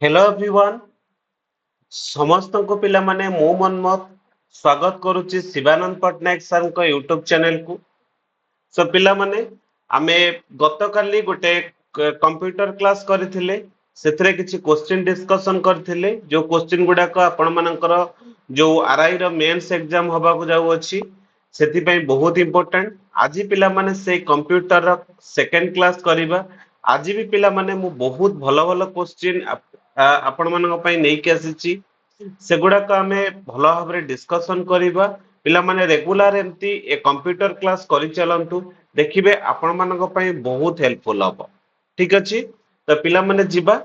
Hello everyone समस्त को पिला माने मो मनमत स्वागत करुच्ची शिवानंद पट्टनायक सर को यूट्यूब चैनल को। सो पिला माने आमे गत काली गोटे कंप्यूटर क्लास करथिले सेथरे किछि क्वेश्चन डिस्कशन करथिले जो क्वेश्चन गुडा को आपण मानकर जो आरआई रो मेंस एग्जाम होबा को जाउ अछि सेति पई बहुत इंपोर्टेंट। आज पिला माने से कंप्यूटर रो सेकंड क्लास करिबा। आज भी पिला माने मु बहुत भलो भलो क्वेश्चन आपण मानक पई नै के आसीची सेगुडा को आमे भलो भाबरे डिस्कशन करिबा। पिला माने रेगुलर एम्ति ए कंप्यूटर क्लास करि चलंतु देखिबे आपण मानक पई बहुत हेल्पफुल हबो। ठीक अछि तो पिला माने जिबा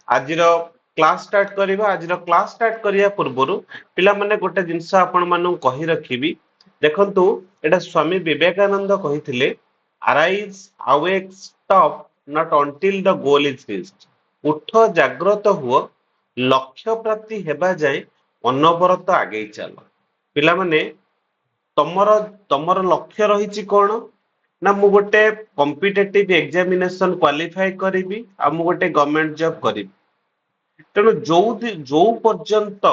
आजिरो क्लास स्टार्ट करिबा। आजिरो क्लास स्टार्ट करिया पूर्वरु पिला माने गोटे जिंस आपण मानक कहि रखिबी देखंतु एटा Swami Vivekananda कहिथिले arise awake stop not until the goal is reached। उठ जाग्रत हुओ लक्ष्य प्राप्ति हेबा जाए अनवरत आगे चलो। पिला माने तमर तमर लक्ष्य रहिछि कोन ना मु गोटे कॉम्पिटिटिव एग्जामिनेशन क्वालिफाई करिवि आ मु गोटे गवर्नमेंट जॉब करिवि। तेणु जो पर्यंत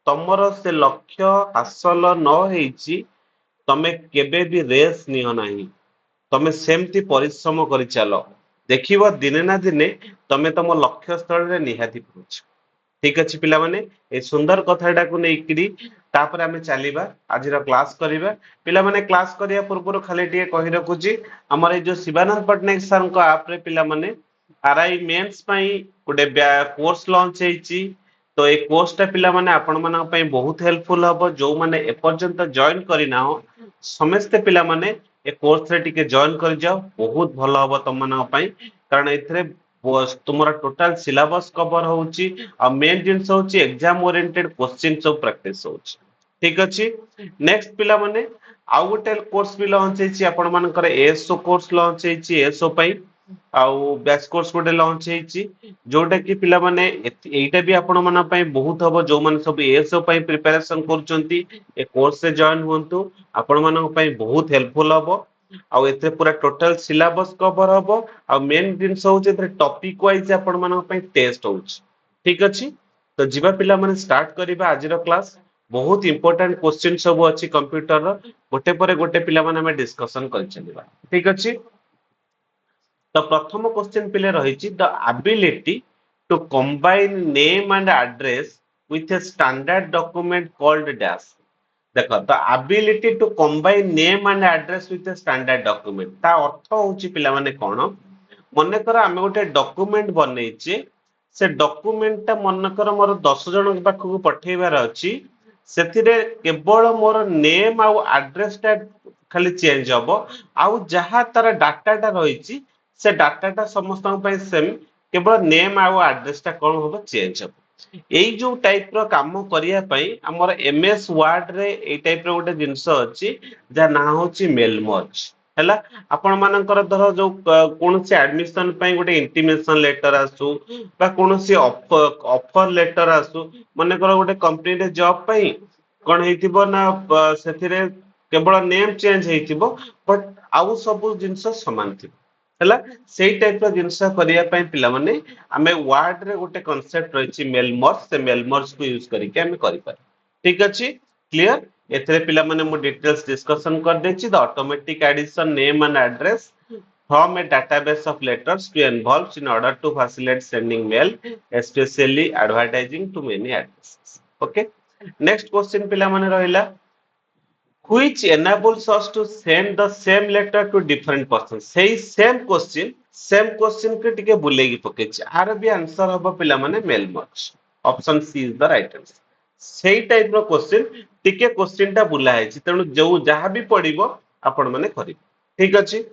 तमर से लक्ष्य हासिल न हेछि तमे केबे भी रेस नियो नाही। तमे सेमती परिश्रम करि चलो देखिबो दिने ना दिने तमे तम लक्ष्य स्थल रे निहाती पहुंच। ठीक अछि पिला माने ए सुंदर कथाटा को नेकरी तापर आमे चलीबा आजिर क्लास करिबा। पिला माने क्लास करिया पूर्व खाली टिके कहि रखुची हमर ए जो शिवानंद पट्टनायक सर को आप रे पिला माने आरआई मेंस पई गोटे कोर्स लॉन्च हेची। तो ए कोर्स टा पिला माने आपण मानक पई बहुत हेल्पफुल हबो। जो माने ए पर्यंत जॉइन करिना हो समस्त पिला माने ए कोर्स रे टिके जॉइन कर जाओ बहुत भलो हबो तम मानक पई। कारण एथरे तुमरा टोटल सिलेबस कवर होची आ मेन जिंस होची एग्जाम ओरिएंटेड क्वेश्चन सब प्रैक्टिस होची। ठीक अछि नेक्स्ट पिला माने आउ गोटे कोर्स भी लॉन्च हेची आपण मानकर एएसओ कोर्स लॉन्च हेची। एएसओ पई आउ बैच कोर्स गोटे लॉन्च हेची जोटा कि पिला माने एटा भी आपण माने पई बहुत हबो। जो माने सब एएसओ पई प्रिपरेशन करचंती ए कोर्स से जॉइन होंतु आपण मानक पई बहुत हेल्पफुल हबो। आउ एथे पूरा टोटल सिलेबस कवर हबो आ मेन जिंस होची एथे टॉपिक वाइज आपण मानक पई टेस्ट होची। ठीक अछि तो जीवा पिला माने स्टार्ट करिबा आजिरो क्लास। बहुत इंपोर्टेंट क्वेश्चन सब अछि कंप्यूटर रो गोटे परे गोटे पिला माने हम डिस्कशन कर चलिबा। ठीक अछि तो प्रथम क्वेश्चन पिले रहिछि the ability to combine name and address with a standard document called dash. देखो the ability to combine name and address with a standard document ता अर्थ होछि पिला माने कोन मने कर आमे गोटे डॉक्यूमेंट बनैछे से डॉक्यूमेंट ता मन कर मोर 10 जन पाखु पठेबार अछि सेथिरे केवल मोर नेम आ एड्रेस ता खाली चेंज हबो आउ जहा तार डाटाटा रहिछि से डाटाटा समस्त पई सेम केवल नेम आ एड्रेस ता कोन होबो चेंज हबो। एई जो टाइप रो काम करिया पई हमर एमएस वर्ड रे एई टाइप रो गोटे जिंस अछि जा ना होछि मेल मर्ज हैला। आपण मानकर धर जो कोनसी एडमिशन पई गोटे इंटीमेशन लेटर आसु बा कोनसी ऑफर लेटर आसु माने कर गोटे कंपनी रे जॉब पई कोन हेतिबो ना सेथिरे केवल नेम चेंज हेतिबो बट आउ सब जिंस समान थिबो हैला। सेई टाइप रो जिंस करिया पई पिला माने आमे वर्ड रे गोटे कांसेप्ट रहिछि मेल मर्ज से मेल मर्ज को यूज करिके आमे करि पार। ठीक अछि क्लियर एथरे पिला माने मो डिटेल्स डिस्कशन कर देछि the automatic edition name and address from a database of letters to involves in order to facilitate sending mail especially advertising to many addresses। okay next question पिला माने रहिला which enables us to send the same letter to different persons। say same question के टिके बुलेगी पकेछि are भी answer हबो पिला माने mail merge. Option C is the right answer. सेई टाइप रो क्वेश्चन टिके क्वेश्चन टा बुला हेछि तेनु जो जहां भी पडिबो आपण माने करिबो। ठीक अछि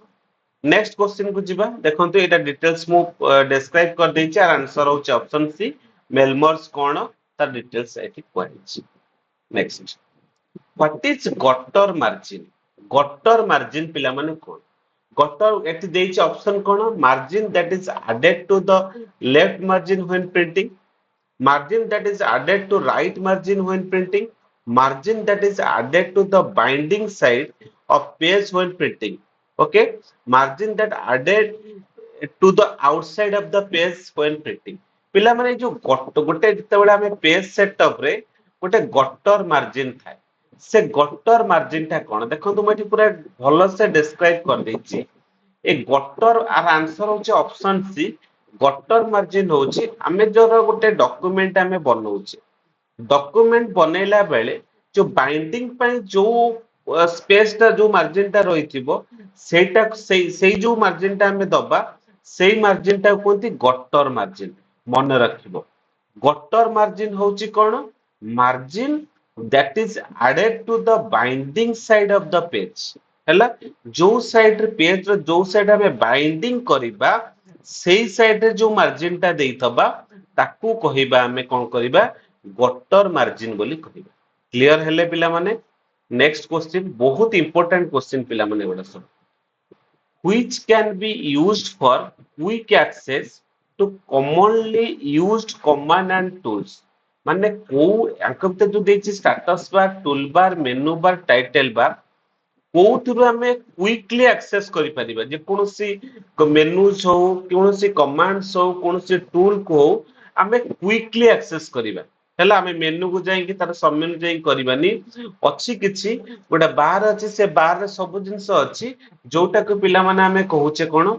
नेक्स्ट क्वेश्चन को जिबा देखंतु एटा डिटेल्स मु डिस्क्राइब कर देछि आर आंसर होछि ऑप्शन सी मेल मर्ज कोन तार डिटेल्स एठी कहैछि। Next what is gutter margin. Gutter margin पिला माने कोन गटर एठी देछि ऑप्शन कोन margin that is added to the left margin when printing, margin that is added to right margin when printing, margin that is added to the binding side of page when printing। okay margin that added to the outside of the page when printing पिला माने जो गोटे जितेबाला आम page setup रे गोटे gutter margin थाए से gutter margin टा कौन देखो मुझे पूरा भल से डिस्क्राइब कर देछि ए गटर आर आंसर होचे ऑप्शन सी गटर मार्जिन होची आमे जो गोटे डॉक्यूमेंट आमे बनाउचे डॉक्यूमेंट बनैला बेले जो बाइंडिंग ପାଇଁ जो स्पेस टा जो मार्जिन टा रहिथिबो सेटा सेई जो मार्जिन टा हमें दबा सेई मार्जिन टा कोंती गटर मार्जिन मन रखिबो गटर मार्जिन होची कोन margin that is added to the binding side of the page हैला जो साइड रे पेज रो जो साइड हमें बाइंडिंग करिबा सेई साइड रे जो मार्जिन टा देइथबा ताकू कहिबा हमें कोन करिबा गटर मार्जिन बोली कहिबा क्लियर हेले पिला माने नेक्स्ट क्वेश्चन बहुत इंपोर्टेंट क्वेश्चन पिला माने गोडा सब which can be used for quick access to commonly used command and tools माने को अंक भीतर जो देछि status bar tool bar menu bar title bar कोथुरु हमें क्विकली एक्सेस करि परिबा जे कोनोसी मेनूज हो कोनोसी कमांड्स हो कोनोसी टूल को हो हमें क्विकली एक्सेस करिबा हैला हमें मेनू को जाई कि तार सब मेनू जाई करबानी अछि किछि गोटा बार अछि से बार रे सब जिंस अछि जोटा को पिला माने हमें कहूचे कोन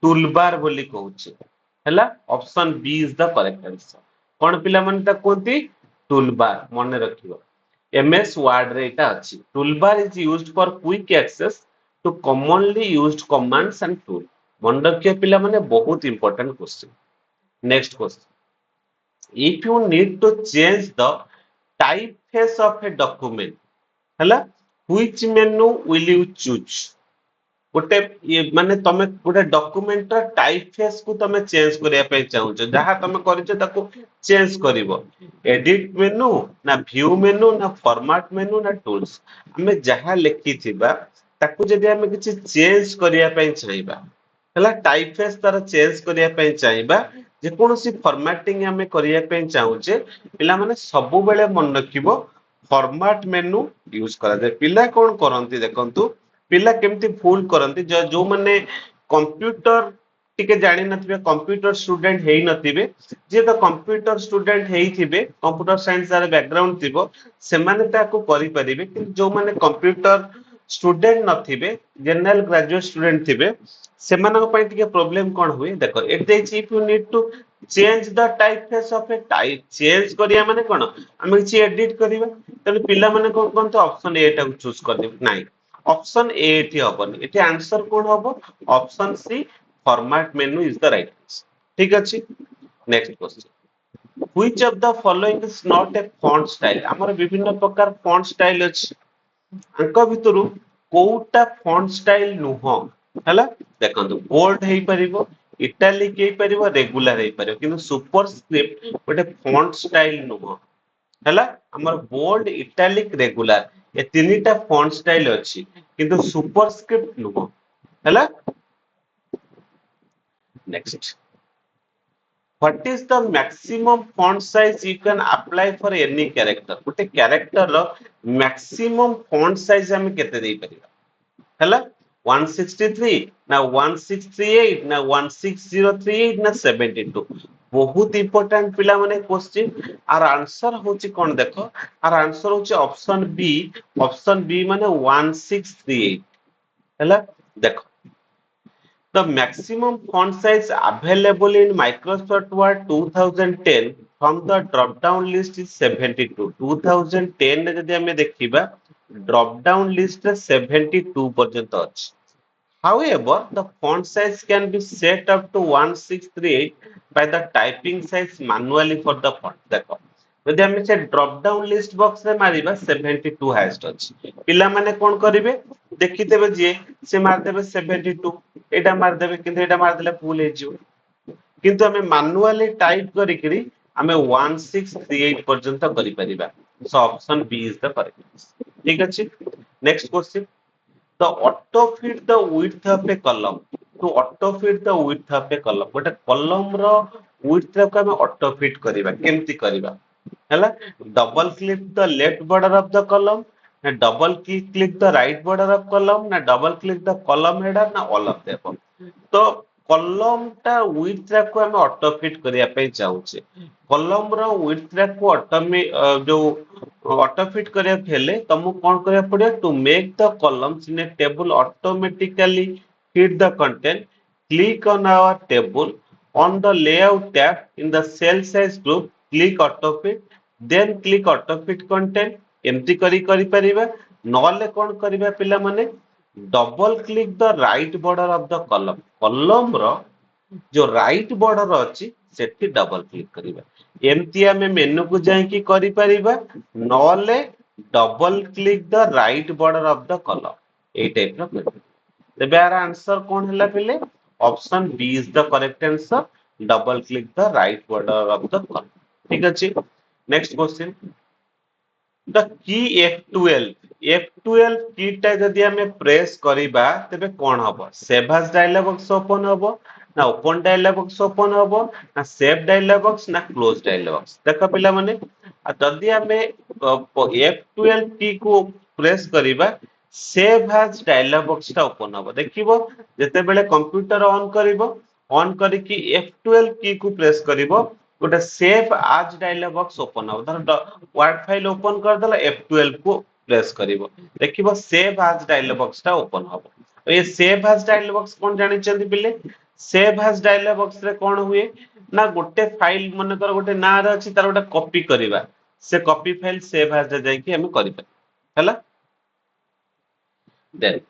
टूल बार बोली कहूचे हैला option B is the correct answer कोन पिला माने ता कोंती टूल बार मने रखिबो MS Word रे इटा अछि toolbar is used for quick access to commonly used commands and tool मन रखिए पिला माने बहुत important question next question if you need to change the typeface of a document हैला which menu will you choose गोटे माने तमे गोटे डॉक्यूमेंट रा टाइप फेस को तमे चेंज करिया पे चाहू छ जहा तमे करिछ ताको चेंज करिवो एडिट मेनू ना व्यू मेनू ना फॉर्मेट मेनू ना टूल्स हमें जहा लिखि थिबा ताको जदि हमें किछि चेंज करिया पे चाहिबा हला टाइप फेस तार चेंज करिया पे चाहिबा जे कोनोसी फॉर्मेटिंग हमें करिया पे चाहू छे पिला माने सब बेले मन रखिबो फॉर्मेट मेनू यूज करा जाय पिला कोन करंती देखंतु पिला केमती फुल करंती जो माने कंप्यूटर टिके जानि नथिबे कंप्यूटर स्टूडेंट हेई नथिबे जे तो कंप्यूटर स्टूडेंट हेई थिबे कंप्यूटर साइंस रे बैकग्राउंड थिबो से माने ताको करि परिबे कि जो माने कंप्यूटर स्टूडेंट नथिबे जनरल ग्रेजुएट स्टूडेंट थिबे से मानक पय टिके प्रॉब्लम कोन हुए देखो इट देछि if you need to change the typeface of a type change करिया माने कोन हम किछि एडिट करिबा तले पिला माने कोन कोन तो ऑप्शन ए टा चूज कर देबे नाही ऑप्शन ए एठी हबन एठी आंसर कोन हबो option C format menu is the right answer ठीक अछि next question which of the following is not a font style हमर विभिन्न प्रकार फॉन्ट स्टाइल अछि अंक भितरु कोउटा फॉन्ट स्टाइल नुह हला देखंतु बोल्ड हेई परिबो इटैलिक हेई परिबो रेगुलर हेई परिबो किंतु सुपरस्क्रिप्ट गोटे फॉन्ट स्टाइल नुह हला हमर बोल्ड इटैलिक रेगुलर ए तीनटा फॉन्ट स्टाइल अछि किंतु सुपरस्क्रिप्ट नुह हला next What is the maximum font size you can apply for any character? गोटे character रो maximum font size हमें केते देई परिबा हला 163 ना 1638 ना 16038 ना 72 बहुत इंपोर्टेंट पिला माने क्वेश्चन आर आंसर होची कोन देखो आर आंसर होची ऑप्शन बी माने 1638 हला देखो The maximum font size available in Microsoft Word 2010 from the drop down list is 72 2010 रे जदि हमें देखिबा drop down list रे 72 पर्यंत अछि however the font size can be set up to 1638 by the typing size manually for the font देखो जदि हमें से ड्रॉप डाउन लिस्ट बॉक्स रे मारिबा 72 हाईएस्ट अछि पिला माने कोन करिवे देखितेबे जे से मार देबे 72 एटा मार देबे किंतु एटा मार देले फुल हे जिवो किंतु हमें मैनुअली टाइप करिकरी हमें 1638 पर्यंत करि परिबा so option B is the correct ठीक अछि next question the auto fit the width of a column to auto fit the width of a column गोटे column रो width रे को हमें auto fit करिबा केमति करिबा हैला double click the left border of the column ना double click the right border of column ना double click the column header ना ऑल ऑफ देम तो कॉलम टा विड्थ रा को हम ऑटो फिट करिया पे चाहूचे कॉलम रो विड्थ रा को जो ऑटो फिट करिया हेले तुमको कोन करिया पड़े to make the columns in a table automatically fit the content click on our table on the layout tab in the cell size group click auto fit then click auto fit content एमती करी परिबा नले कोन करिबा पिला माने double click the right border of the column column रो जो right border अछि सेठी double click करिबा एमती हमें मेनू को जाई की करि परिबा नले double click the right border of the column ए टाइप रो करिबा तेबे आर आंसर कोन हला पिले option B is the correct answer double click the right border of the column ठीक अछि next question the key F12 की टा जदि हमें प्रेस करिबा तबे कोन हबो save as dialog box open हबो ना ओपन डायलॉग बॉक्स ओपन हबो ना सेव डायलॉग बॉक्स ना क्लोज डायलॉग बॉक्स देखो पिला माने जदि हमें F12 की को प्रेस करिबा सेव एज डायलॉग बॉक्स टा ओपन हबो देखिबो जते बेले कंप्यूटर ऑन करिकी F12 की को प्रेस करिबो गोटे सेव आज डायलॉग बॉक्स ओपन हो धर वर्ड फाइल ओपन कर देला F12 को प्रेस करिवो देखिबो सेव आज डायलॉग बॉक्स टा ओपन हो तो ये सेव आज डायलॉग बॉक्स कोन जानि चंदी बिले सेव आज डायलॉग बॉक्स रे कोन हुए ना गोटे फाइल मन कर गोटे ना रे अछि तार गोटे कॉपी करिवा से कॉपी फाइल सेव आज जाय कि हम करि हला then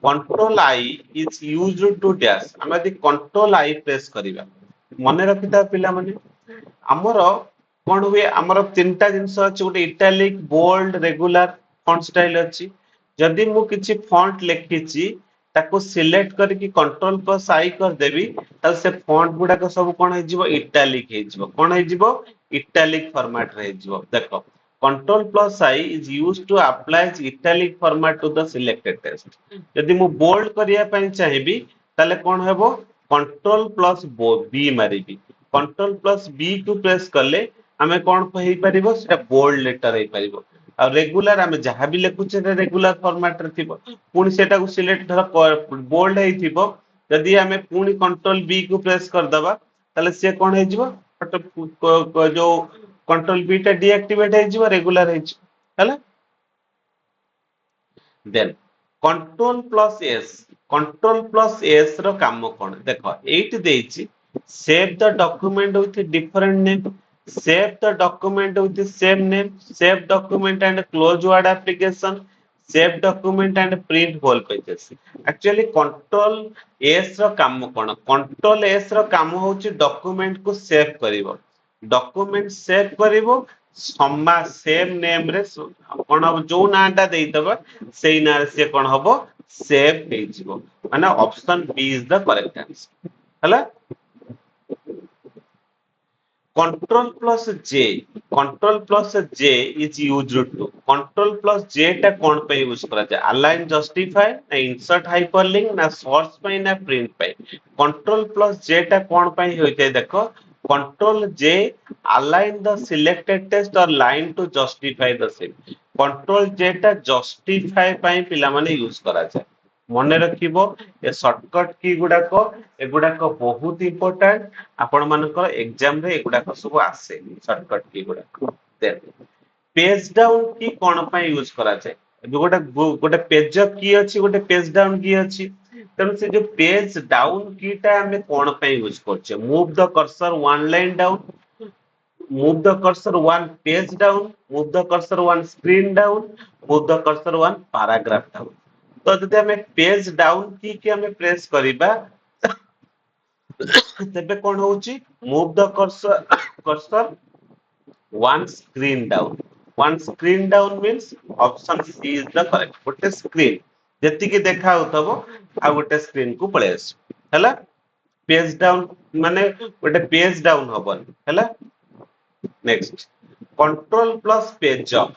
control I is used to dash हम यदि control I प्रेस करिवा मने रखिता पिला माने हमर कोन हुए हमर तीनटा जिंस अछि गोटे italic bold regular font style अछि जदि मु किछि फॉन्ट लिखिछि ताको सिलेक्ट करके कंट्रोल प्लस आई कर देबी तब से फॉन्ट गुडा को सब कोन हे जिवो इटैलिक हे जिवो कोन हे जिवो इटैलिक फॉर्मेट रे जिवो देखो control plus I is used to apply italic format to the selected text यदि मु बोल्ड करिया पई चाहिबी ताले कोन हेबो कंट्रोल प्लस बी मारिबी कंट्रोल प्लस बी को प्रेस करले हमें कौन कहि परिबो सेटा बोल्ड लेटर हे परिबो आ रेगुलर हमें जहां भी लिखुचे रेगुलर फॉर्मेट रे थिबो पुनी सेटा को सिलेक्ट धर बोल्ड हे थिबो यदि हमें पुनी कंट्रोल बी को प्रेस कर दबा ताले से कोन हे जिवो जो कंट्रोल बी टा डीएक्टिवेट हे जिवो रेगुलर हे जिवो हला देन कंट्रोल प्लस एस रो काम कोन देखो एट देछि save the document with a different name save the document with the same name save document and close word application save document and print whole pages actually control s रो काम कोन control s रो काम होची document को save करिवो document save करिवो समा same name रे कोन अब जो नाटा देई दबा सेई ना रे से कोन हबो सेव हे जिवो माने option B is the correct answer हला control plus J is used to control plus J टा कोन पे यूज करा जाय align justify ना insert hyperlink ना source पे ना print पे control plus J टा कोन पे होइते देखो control J align the selected text or line to justify the same control J टा justify पे पिला माने यूज करा जाय मने रखिबो ए शॉर्टकट की गुडा को एगुडा को बहुत इंपोर्टेंट आपण मानकर एग्जाम रे एगुडा को सब आसे शॉर्टकट की गुडा को पेज डाउन की कोन पय यूज करा जाय गोटे गोटे पेज अप की अछि गोटे पेज डाउन की अछि तन से जो पेज डाउन की टा हमें कोन पय यूज करछे move the cursor one line down move the cursor one page down move the cursor one screen down move the cursor one paragraph down तो जदि हमें पेज डाउन की हमें प्रेस करिबा तबे कोन होची move the cursor one screen down means option C is the correct गोटे screen जति के देखा होतबो आ गोटे स्क्रीन को पळे आस हला पेज डाउन माने गोटे पेज डाउन हबन हला next control plus page up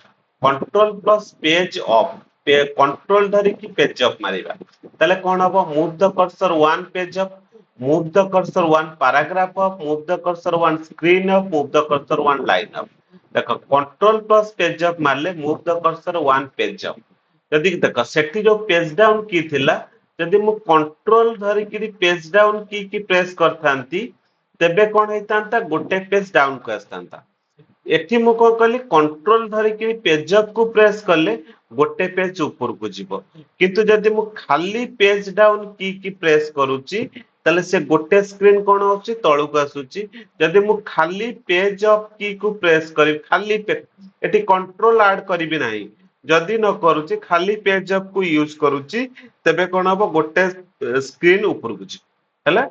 control धरि की पेज अप मारिबा तले कोन हबो move the cursor one page up move the cursor one paragraph up move the cursor one screen up move the cursor one line up देखो control plus page up मारले move the cursor one page up यदि देखो सेठी जो page down की थिला जदि मु control धरिकी page down की प्रेस करथांती तेबे कोन हेतांता गोटे पेज डाउन को आस्तांता एठी मु को कली कंट्रोल धरिकी पेज अप को प्रेस करले गोटे पेज ऊपर को जीवो किंतु जदि मु खाली पेज डाउन की प्रेस करूची तले से गोटे स्क्रीन कोन होची तळु को आसुची जदि मु खाली पेज अप की को प्रेस करी खाली एठी कंट्रोल ऐड करबी नाही जदि न करूची खाली पेज अप को यूज करूची तेबे कोन हबो गोटे स्क्रीन ऊपर को जी हैला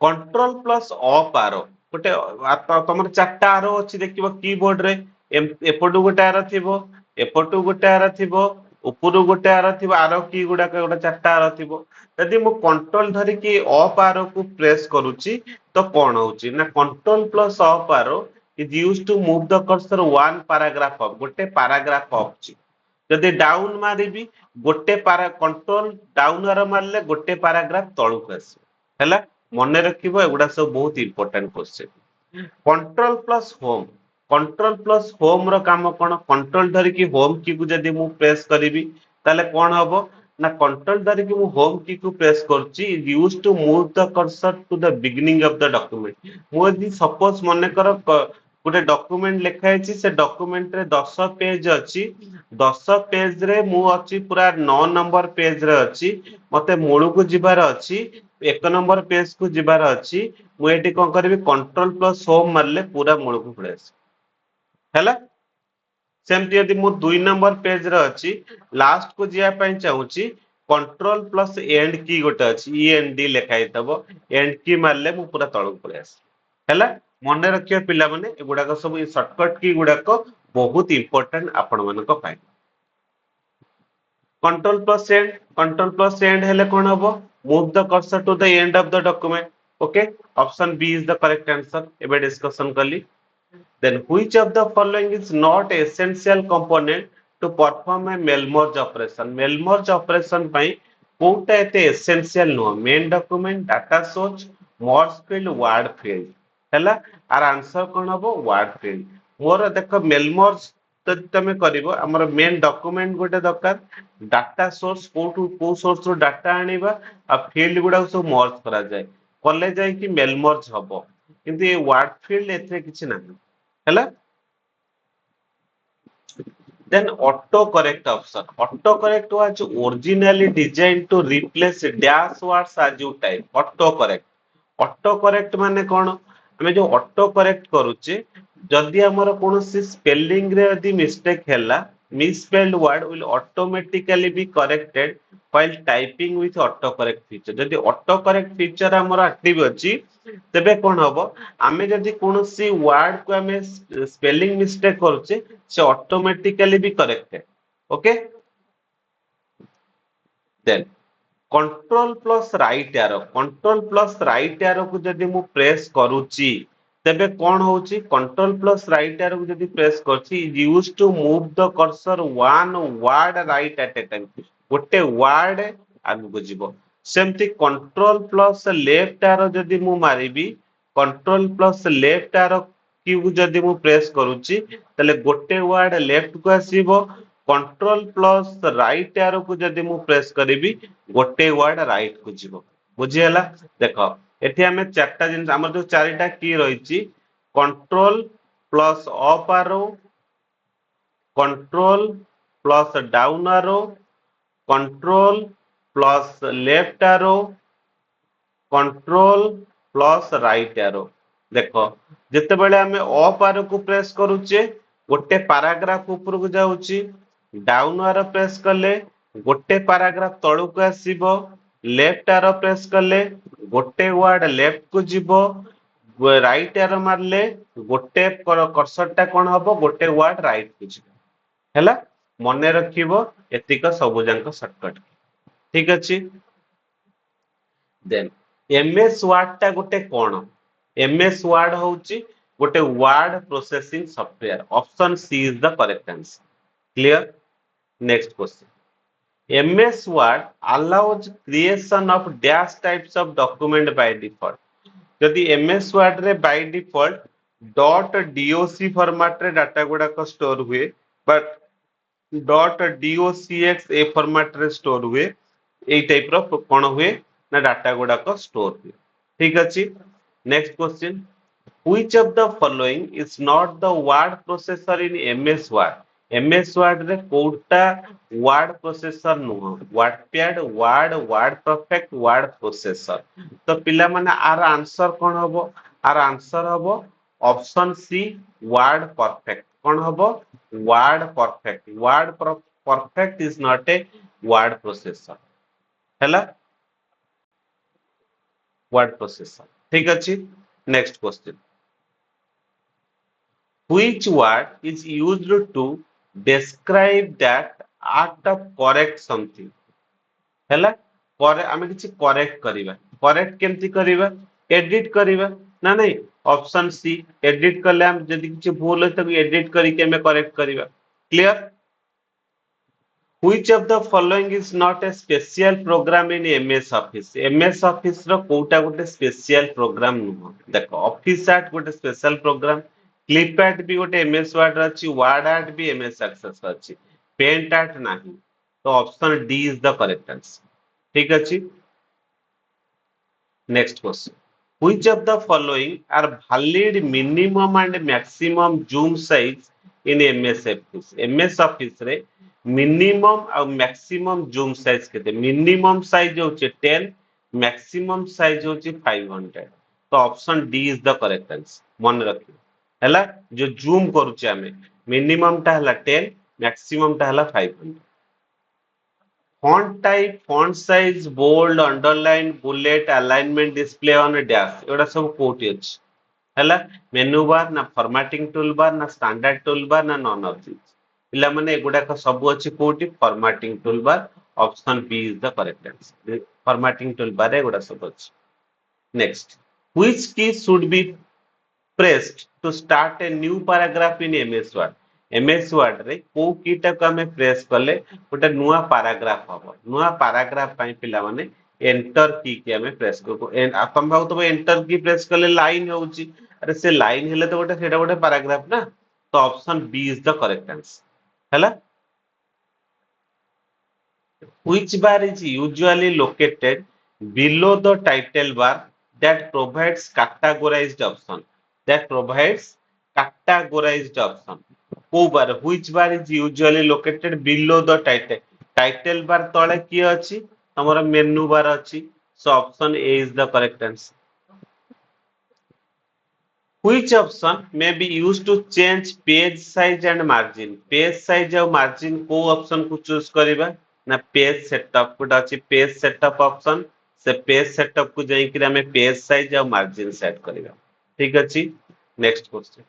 कंट्रोल प्लस अप आरो गोटे तमर चारटा आरो अछि देखिबो कीबोर्ड रे एपटु गोटे आरो थिबो एपटु गोटे आरो थिबो उपरु गोटे आरो थिबो आरो की गुडा गोटे चारटा आरो थिबो यदि मु कंट्रोल धरि की अप आरो को प्रेस करूची तो कोन होची ना control plus up arrow is used to move the cursor one paragraph up गोटे पैराग्राफ अप छी जदि डाउन मारिबी गोटे पारा कंट्रोल डाउन आरो मारले गोटे पैराग्राफ तळु को आसी हैला मने रखिबो एगुडा सब बहुत important question control plus home रो काम कोन कंट्रोल धरि की होम की को जदि मु प्रेस करिवि ताले कोन हबो ना कंट्रोल धरि की मु होम की को प्रेस करची is used to move the cursor to the beginning of the document मु यदि सपोज मने कर गोटे डॉक्यूमेंट लिखा है से डॉक्यूमेंट रे 10 पेज अछि 10 पेज रे मु अछि पूरा 9 नंबर पेज रे अछि मते मूल को जिबार अछि 1 नंबर पेज को जिबार अछि मु एटी कोन करबी कंट्रोल प्लस होम मारले पूरा मूल को पड़े हैला सेमती यदि मु 2 नंबर पेज रे अछि लास्ट को जिया पई चाहूची कंट्रोल प्लस एंड की गोटे अछि एंड लिखाई तबो एंड की मारले मु पूरा तळु पड़े आसी हैला मने रखियो पिला माने एगुडा को सब शॉर्टकट की गुडा को बहुत इंपोर्टेंट आपण मन को पाए कंट्रोल प्लस एंड हेले कोन हबो move the cursor to the end of the document okay option B is the correct answer एबे डिस्कशन करली then which of the following is not essential component to perform a mail merge operation mail merge operation pai कोटा एते essential नो main document data source merge field word field हैला आर answer कोन हबो word field मोर देखो mail merge तमे करिवो हमर मेन डॉक्यूमेंट गोटे दरकार डाटा सोर्स को सोर्स रो डाटा आनिबा आ फील्ड गुडा सब मर्ज करा जाय कले जाय कि मेल मर्ज हबो किंतु ए वर्ड फील्ड एथे किछि नाही हैला then auto correct was originally designed to replace dash words as you type auto correct माने कोन हमें जो auto correct करूचे जदि हमर कोनोसी स्पेलिंग रे यदि मिस्टेक हैला misspelled word will automatically be corrected while typing with auto correct feature जदि auto correct feature हमर एक्टिव अछि तेबे कोन हबो आमे जदि कोनोसी वर्ड को हमें स्पेलिंग मिस्टेक करूचे से ऑटोमेटिकली भी corrected okay then control plus right arrow को जदि मु प्रेस करूची तेबे कोन होउची कंट्रोल प्लस राइट एरो को जदि प्रेस करची used to move the cursor one word right at a time गोटे वर्ड आगु को जीवो सेमती कंट्रोल प्लस लेफ्ट एरो जदि मु मारिबी कंट्रोल प्लस लेफ्ट एरो की जदि मु प्रेस करूची तले गोटे वर्ड लेफ्ट को आसीबो कंट्रोल प्लस राइट एरो को जदि मु प्रेस करिवि गोटे वर्ड राइट को जीवो बुझी हला देखो एठी हमें चारटा जिन हमर जो चारिटा की रहिची control plus up arrow control plus down arrow control plus left arrow control plus right arrow देखो जिते बेले हमें अप एरो को प्रेस करूचे गोटे पैराग्राफ ऊपर को जाउची डाउन एरो प्रेस करले गोटे पैराग्राफ तळु को आसीबो लेफ्ट एरो प्रेस करले गोटे वर्ड लेफ्ट को जीवो राइट एरो मारले गोटे कर्सरटा कोन हबो गोटे वर्ड राइट को जीवो हैला मने रखिबो एतिक सबुजांक शॉर्टकट ठीक अछि देन एमएस वर्ड ता गोटे कोन एमएस वर्ड होउची गोटे word processing software option C is the correct answer clear next question MS Word allows creation of dash types of document by default. यदि MS Word रे by default .doc format रे data गुडा को store हुए but dot docx A format रे store हुए ए type रो कोन हुए ना data गुडा को स्टोर हुए ठीक अछि next question which of the following is not the word processor in ms word ms word रे कोटा word processor नुह wordpad word perfect word processor तो पिला माने आर आंसर कोन हबो आर आंसर हबो ऑप्शन सी word perfect कोन हबो word perfect perfect is not a word processor हैला word processor ठीक अछि next question which word is used to describe that act of correct something ହେଲା ପରେ ଆମେ କିଛି କରେକ୍ଟ କରିବା କରେକ୍ଟ କେମିତି କରିବା ଏଡିଟ କରିବା ନା ନାଇଁ ଅପସନ ସି ଏଡିଟ କଲେ ଆମେ ଯଦି କିଛି ଭୁଲ ଅଛି ତାକୁ ଏଡିଟ କରିକି ଆମେ କରେକ୍ଟ କରିବା clear which of the following is not a special program in ms office ms office ର କୋଉଟା ଗୋଟେ ସ୍ପେସିଆଲ ପ୍ରୋଗ୍ରାମ ନୁହଁ ଦେଖ ଅଫିସ ଆର୍ଟ ଗୋଟେ ସ୍ପେଶାଲ ପ୍ରୋଗ୍ରାମ କ୍ଲିପ ଆର୍ଟ ବି ଗୋଟେ ms word ର ଅଛି ୱାର୍ଡ ଆର୍ଟ ବି ms access ର ଅଛି ପେଣ୍ଟ ଆର୍ଟ ନାହିଁ ତ option D is the correct answer ठीक अछि next question which of the following are valid minimum and maximum zoom size in ms office ms office रे minimum और maximum zoom size केते minimum size होचे 10 maximum size होचे 500 तो option D is the correct answer मन रखियो हैला जो जूम करूचे हमें मिनिमम टा हला 10 मैक्सिमम टा हला 500 font type, font size, bold, underline, bullet, alignment, display on a dash. एवढा सब कोटी अछि हैला मेनू बार ना फॉर्मेटिंग टूल बार ना स्टैंडर्ड टूल बार ना नॉन ऑफ दिस पिला माने एगुडा का सब अछि कोटी formatting toolbar option B is the correct answer formatting toolbar एगुडा सब अछि next which key should be pressed to start a new paragraph in ms word ms word रे को कीटा को हमें प्रेस करले गोटे नुआ पैराग्राफ हबो नुआ पैराग्राफ पई पिला माने एंटर की के हमें प्रेस करबो अपन भाव तो एंटर की प्रेस करले लाइन होउची अरे से लाइन हेले तो गोटे सेटा गोटे पैराग्राफ ना तो option B is the correct answer हैला which bar is usually located below the title bar that provides categorized option that provides categorized option को bar which bar is usually located below the title bar तळे की अछि हमर मेनू बार अछि so option a is the correct answer which option may be used to change page size and margin page size और margin को option को choose करिबा ना पेज सेटअप कोटा अछि पेज सेटअप ऑप्शन से पेज सेटअप को जाई कि हमें पेज साइज और मार्जिन सेट करिबा ठीक अछि next question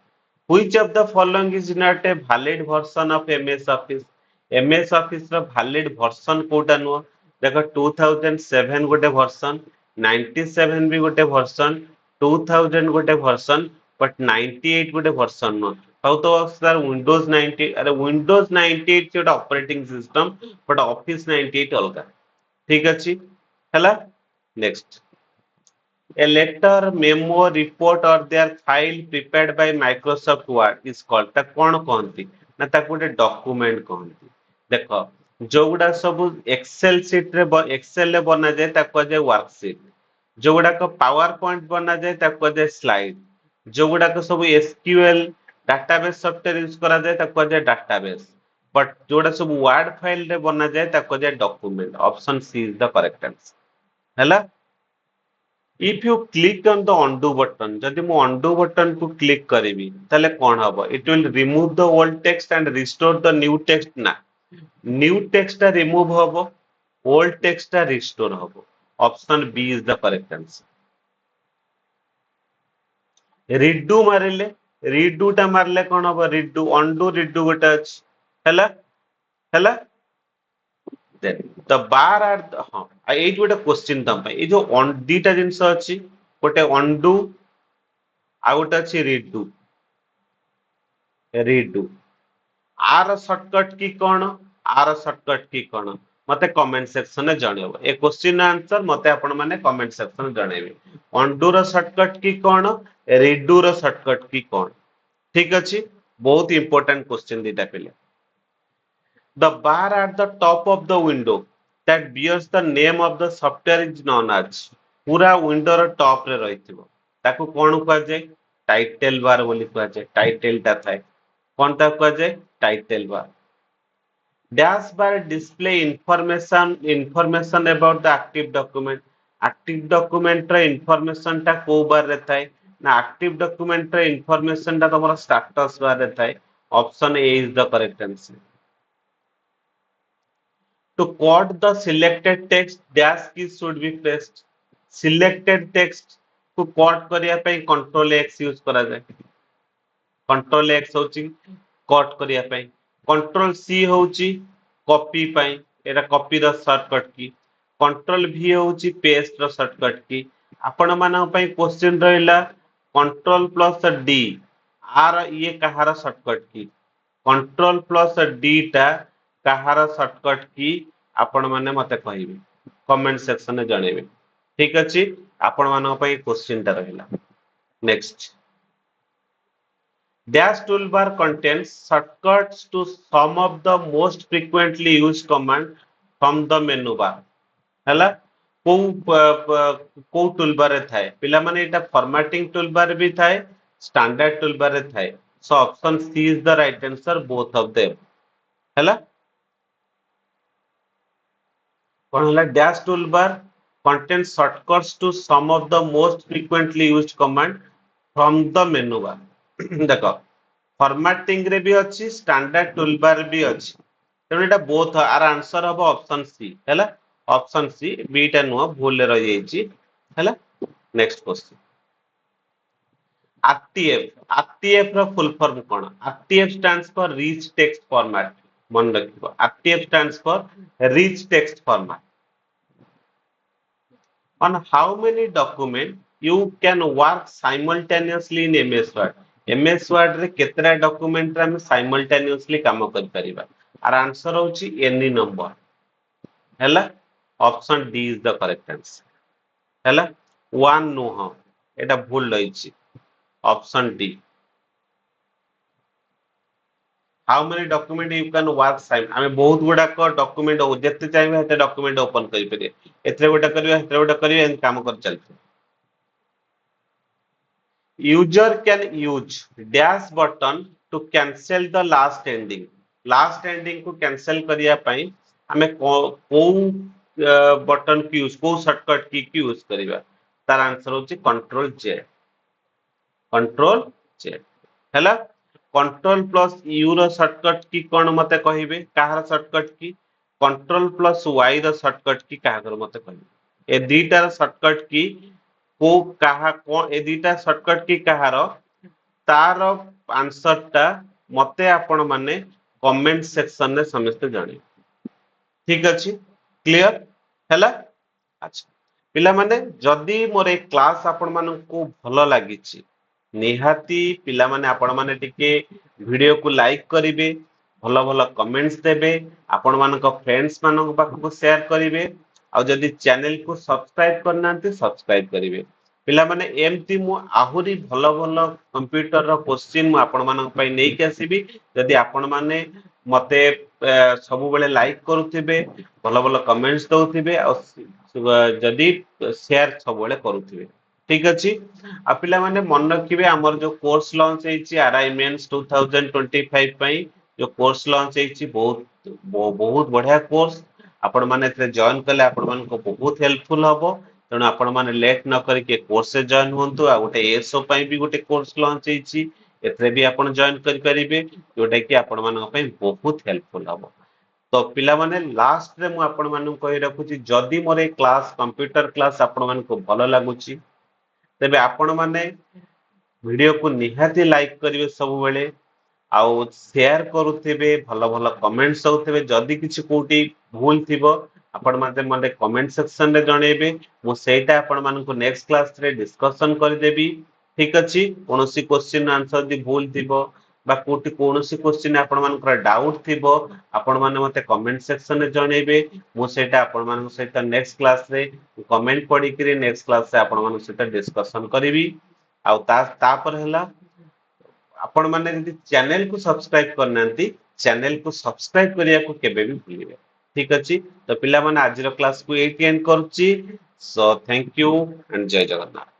which of the following is not a valid version of ms office ର valid version कोटा नो देखो 2007 गोटे वर्जन 97 भी गोटे वर्जन 2000 गोटे वर्जन बट 98 गोटे वर्जन नो तो सर विंडोज 90 अरे विंडोज 98 छोटा ऑपरेटिंग सिस्टम बट ऑफिस 98 अलगा ठीक अछि हला next a letter memo report or their file prepared by microsoft word is called ता कोन कहंती ना ता गोटे डॉक्यूमेंट कहंती देखो जोगुडा सब एक्सेल शीट रे एक्सेल रे बना जाय ता को जाय वर्कशीट जोगुडा को पावर पॉइंट बना जाय ता को जाय स्लाइड जोगुडा को सब एसक्यूएल डाटाबेस सॉफ्टवेयर यूज करा जाय ता को जाय डाटाबेस बट जोडा सब वर्ड फाइल रे बना जाय ता को जाय document option C is the correct answer हैला if you click on the undo button जदि मु undo button को click करिवि तले कोन हबो it will remove the old text and restore the new text ना new text ता remove हबो old text ता restore हबो option b is the correct answer redo मारिले redo ता मारले कोन हबो redo undo redo गोटा अछि हैला हैला then the bar are the हाँ एई गोटे क्वेश्चन तम पे ए जो दीटा जिंस अछि गोटे undo आ गोटे अछि redo are shortcut key cone are shortcut key कोन मते कमेंट सेक्शन में जणियो ए क्वेश्चन आंसर मते आपण माने कमेंट सेक्शन में जणेबे undo रो शॉर्टकट की कोन redo रो शॉर्टकट की कोन ठीक अछि बहुत इंपोर्टेंट क्वेश्चन दीटा पेले The bar at the top of the window that bears the name of the software is known as पूरा window ର top ରେ ରହିଥିବ ତାକୁ କଣ କୁହାଯାଏ title bar ବୋଲି କୁହାଯାଏ title ଟା ଥାଏ କଣ ତାକୁ କୁହାଯାଏ title bar dash bar display information about the active document ର information ଟା କୋଉ bar ରେ ଥାଏ ନା active document ର information ଟା ତମର status bar ରେ ଥାଏ option A is the correct answer. To quote the selected text, dash key should be pressed. Selected text को quote करिया ପାଇଁ control X use करा जाए. Control X होची quote करिया ପାଇଁ. Control C होची copy ପାଇଁ. एटा copy द shortcut की. Control V होची paste ର shortcut की. आपण ମାନଙ୍କ ପାଇଁ question ରହିला control plus D. आर ये कहार shortcut की. Control plus D ଟା कहार shortcut की आपण माने मते कहिबे कमेंट सेक्शन रे जणेबे ठीक अछि आपण मानको पई क्वेश्चन ता रहिला next dash toolbar contains shortcuts to some of the most frequently used command from the menu bar हला को टूलबार रे थाए पिला माने एटा फॉर्मेटिंग टूलबार भी थाए स्टैंडर्ड टूलबार रे थाए so option C is the right answer both of them हला dash toolbar contains shortcuts to some of the most frequently used command from the menu bar. देखो formatting रे भी अच्छी standard toolbar भी अच्छी तेणु एटा both आर आंसर हम option C हैला ऑप्शन सी बी टा नुह भूल रही जाइछि हैला नेक्स्ट क्वेश्चन RTF ର full form cone RTF stands for rich text format मन रखिबो RTF stands for rich text format on how many documents you can work simultaneously in MS Word. MS Word रे केतरा document रे हम simultaneously काम कर परिबा आर answer होची any number हैला option D is the correct answer हैला 1 नो हो एटा भूल रहिछि option D how many document you can work हमें बहुत गुडा को डॉक्यूमेंट जते चाहिए हेते डॉक्यूमेंट ओपन करि परिए एतरे गोटा करियो हेतरे गोटा करियो एन काम कर चलते user can use dash button to cancel the last ending को कैंसिल करिया पई हमें को बटन की यूज को शॉर्टकट की यूज करिवा तार आंसर होची कंट्रोल जे हैला कंट्रोल प्लस यू रो शॉर्टकट की कोन मते कहिबे काहर shortcut key control plus Y रो शॉर्टकट की काहर मते कहिबे ए दीटा शॉर्टकट की को काहा कोन ए दीटा शॉर्टकट की काहर तार आंसर ता मते आपण माने कमेंट सेक्शन रे समस्त जाने ठीक अछि क्लियर हैला अच्छा पिला माने जदी मोर ए क्लास आपण मानन को भलो लागिछि निहाती पिला माने आपण माने टिके वीडियो को लाइक करिवे भलो भलो कमेंट्स देबे आपण मानक फ्रेंड्स मानक पाखु शेयर करिवे आ जदी चैनल को सब्सक्राइब करनांती सब्सक्राइब करिवे पिला माने एमती मु आहुरी भलो भलो कंप्यूटर रो क्वेश्चन मु आपण मानक पई नै के आसीबी जदी आपण माने मते सब बेले लाइक करूथिबे भलो भलो कमेंट्स दउथिबे आ जदी शेयर सब बेले करूथिबे ठीक अछि आ पिला माने मन रखिबे हमर जो कोर्स लॉन्च हेछि आरआई मेंस 2025 पई जो कोर्स लॉन्च हेछि बहुत बढ़िया कोर्स आपण माने एते जॉइन करले आपण मान को बहुत हेल्पफुल हबो तेणु आपण माने लेट न करी के कोर्स से जॉइन होंतु आ गोटे एसओ पई भी गोटे कोर्स लॉन्च हेछि एते भी आपण जॉइन करि परिबे जोटा कि आपण मान पई बहुत हेल्पफुल हबो तो पिला माने लास्ट रे मु आपण मान कहि रखुची जदी मोरे क्लास कंप्यूटर क्लास आपण मान को भलो लागुची तेबे आपण माने वीडियो को निहाती लाइक करिवे सब बेले आउ शेयर करूथिबे भलो भलो कमेंट्स होउथिबे जदी किछि कोटी भूल थिबो आपण माने मने कमेंट सेक्शन रे जणेबे मु सेटा आपण मान को नेक्स्ट क्लास रे डिस्कशन कर देबी ठीक अछि कोनोसी क्वेश्चन आंसर दि भूल थिबो बा कोटी कोनोसी क्वेश्चन आपण मान को डाउट थिबो आपण माने मते कमेंट सेक्शन रे जणेबे मु सेटा आपण मान को सेटा नेक्स्ट क्लास रे कमेंट पढी करी नेक्स्ट क्लास से आपण मान सेटा डिस्कशन करिवि आ ता पर हला आपण माने जदी चैनल को सब्सक्राइब करनांती चैनल को सब्सक्राइब करिया को केबे भी भूलिबे। ठीक अछि तो पिला माने आज क्लास को एटी एंड करूची। सो थैंक यू एंड जय जगन्नाथ।